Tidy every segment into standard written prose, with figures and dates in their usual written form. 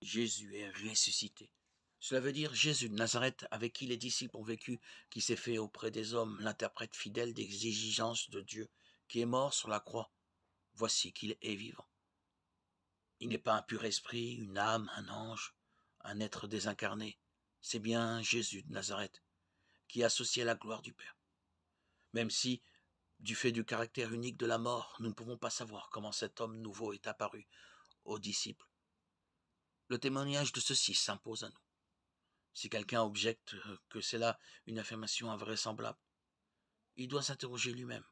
Jésus est ressuscité. Cela veut dire Jésus de Nazareth, avec qui les disciples ont vécu, qui s'est fait auprès des hommes l'interprète fidèle des exigences de Dieu, qui est mort sur la croix. Voici qu'il est vivant. Il n'est pas un pur esprit, une âme, un ange, un être désincarné. C'est bien Jésus de Nazareth, qui est associé à la gloire du Père. Même si, du fait du caractère unique de la mort, nous ne pouvons pas savoir comment cet homme nouveau est apparu aux disciples. Le témoignage de ceux-ci s'impose à nous. Si quelqu'un objecte que c'est là une affirmation invraisemblable, il doit s'interroger lui-même.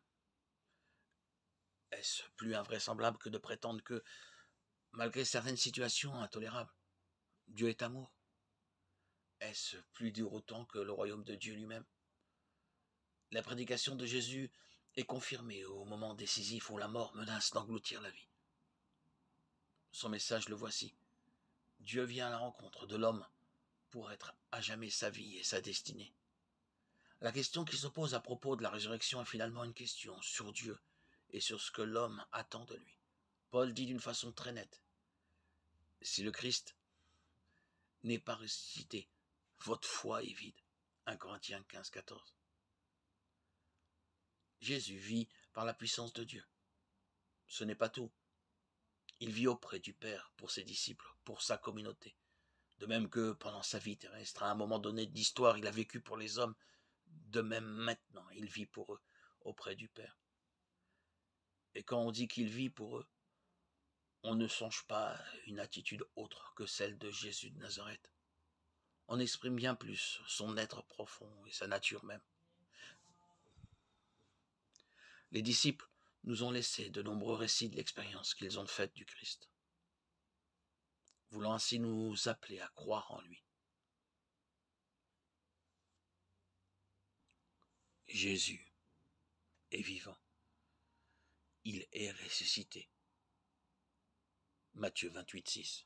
Est-ce plus invraisemblable que de prétendre que, malgré certaines situations intolérables, Dieu est amour? Est-ce plus dur autant que le royaume de Dieu lui-même? La prédication de Jésus est confirmée au moment décisif où la mort menace d'engloutir la vie. Son message, le voici. Dieu vient à la rencontre de l'homme pour être à jamais sa vie et sa destinée. La question qui se pose à propos de la résurrection est finalement une question sur Dieu et sur ce que l'homme attend de lui. Paul dit d'une façon très nette, « Si le Christ n'est pas ressuscité, votre foi est vide. » 1 Corinthiens 15, 14. Jésus vit par la puissance de Dieu. Ce n'est pas tout. Il vit auprès du Père pour ses disciples, pour sa communauté. De même que pendant sa vie terrestre, à un moment donné de l'histoire, il a vécu pour les hommes, de même maintenant, il vit pour eux, auprès du Père. Et quand on dit qu'il vit pour eux, on ne songe pas à une attitude autre que celle de Jésus de Nazareth. On exprime bien plus son être profond et sa nature même. Les disciples nous ont laissé de nombreux récits de l'expérience qu'ils ont faite du Christ, voulant ainsi nous appeler à croire en lui. Jésus est vivant. Il est ressuscité. Matthieu 28, 6.